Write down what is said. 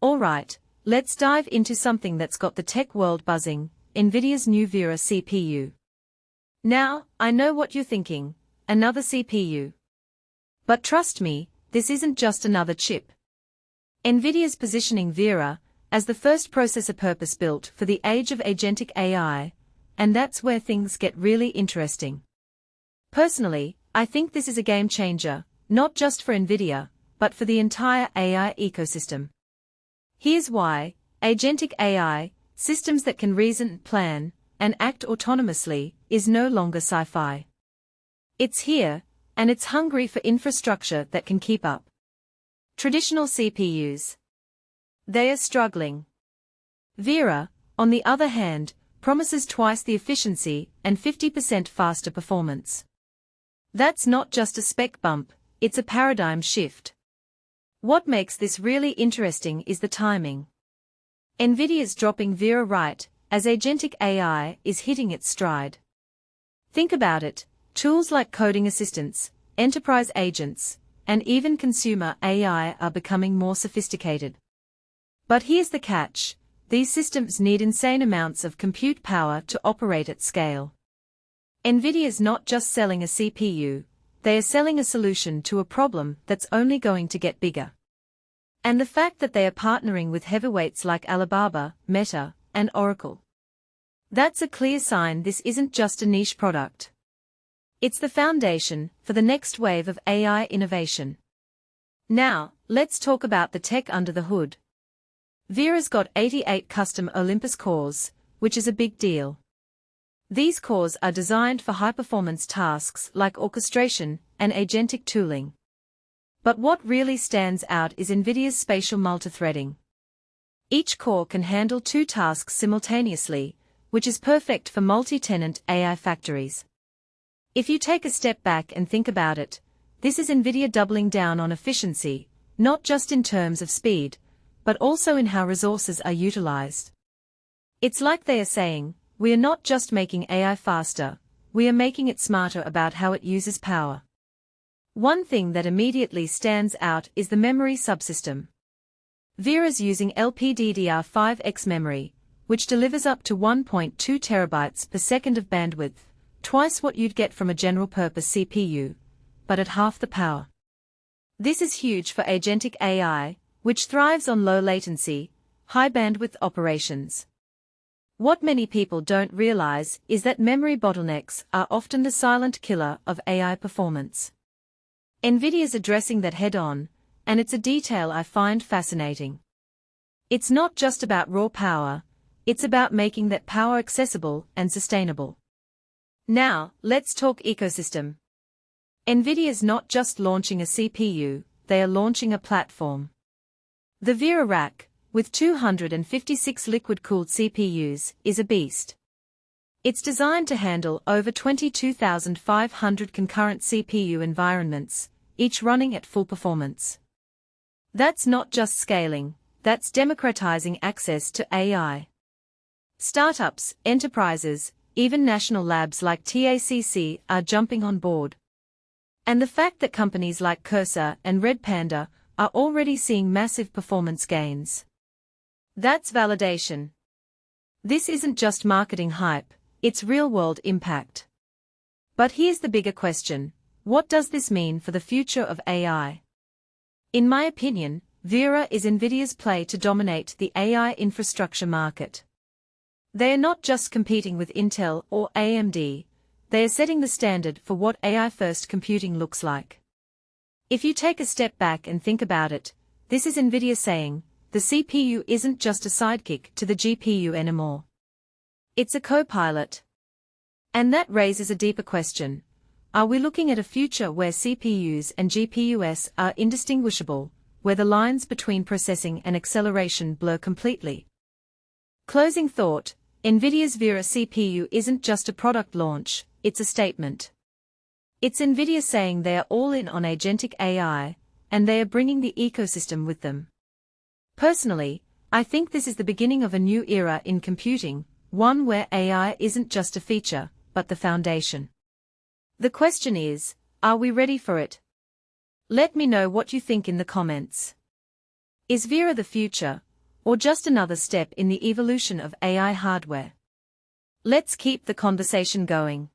Alright, let's dive into something that's got the tech world buzzing, NVIDIA's new Vera CPU. Now, I know what you're thinking, another CPU. But trust me, this isn't just another chip. NVIDIA's positioning Vera as the first processor purpose-built for the age of agentic AI, and that's where things get really interesting. Personally, I think this is a game changer, not just for NVIDIA, but for the entire AI ecosystem. Here's why: agentic AI, systems that can reason, plan, and act autonomously, is no longer sci-fi. It's here, and it's hungry for infrastructure that can keep up. Traditional CPUs. They are struggling. Vera, on the other hand, promises twice the efficiency and 50% faster performance. That's not just a spec bump, it's a paradigm shift. What makes this really interesting is the timing. NVIDIA's dropping Vera right as agentic AI is hitting its stride. Think about it, tools like coding assistants, enterprise agents, and even consumer AI are becoming more sophisticated. But here's the catch: these systems need insane amounts of compute power to operate at scale. NVIDIA's not just selling a CPU, they are selling a solution to a problem that's only going to get bigger. And the fact that they are partnering with heavyweights like Alibaba, Meta, and Oracle. That's a clear sign this isn't just a niche product. It's the foundation for the next wave of AI innovation. Now, let's talk about the tech under the hood. Vera's got 88 custom Olympus cores, which is a big deal. These cores are designed for high-performance tasks like orchestration and agentic tooling. But what really stands out is NVIDIA's spatial multithreading. Each core can handle 2 tasks simultaneously, which is perfect for multi-tenant AI factories. If you take a step back and think about it, this is NVIDIA doubling down on efficiency, not just in terms of speed, but also in how resources are utilized. It's like they are saying, we are not just making AI faster, we are making it smarter about how it uses power. One thing that immediately stands out is the memory subsystem. Vera's using LPDDR5X memory, which delivers up to 1.2 terabytes per second of bandwidth, twice what you'd get from a general-purpose CPU, but at half the power. This is huge for agentic AI, which thrives on low latency, high bandwidth operations. What many people don't realize is that memory bottlenecks are often the silent killer of AI performance. NVIDIA's addressing that head-on, and it's a detail I find fascinating. It's not just about raw power, it's about making that power accessible and sustainable. Now, let's talk ecosystem. NVIDIA's not just launching a CPU, they are launching a platform. The Vera rack, with 256 liquid-cooled CPUs, is a beast. It's designed to handle over 22,500 concurrent CPU environments, each running at full performance. That's not just scaling, that's democratizing access to AI. Startups, enterprises, even national labs like TACC are jumping on board. And the fact that companies like Cursor and Red Panda are already seeing massive performance gains. That's validation. This isn't just marketing hype, it's real-world impact. But here's the bigger question: what does this mean for the future of AI? In my opinion, Vera is NVIDIA's play to dominate the AI infrastructure market. They are not just competing with Intel or AMD, they are setting the standard for what AI-first computing looks like. If you take a step back and think about it, this is NVIDIA saying, the CPU isn't just a sidekick to the GPU anymore. It's a co-pilot. And that raises a deeper question. Are we looking at a future where CPUs and GPUs are indistinguishable, where the lines between processing and acceleration blur completely? Closing thought: NVIDIA's Vera CPU isn't just a product launch, it's a statement. It's NVIDIA saying they are all in on agentic AI, and they are bringing the ecosystem with them. Personally, I think this is the beginning of a new era in computing, one where AI isn't just a feature, but the foundation. The question is, are we ready for it? Let me know what you think in the comments. Is Vera the future, Or just another step in the evolution of AI hardware? Let's keep the conversation going.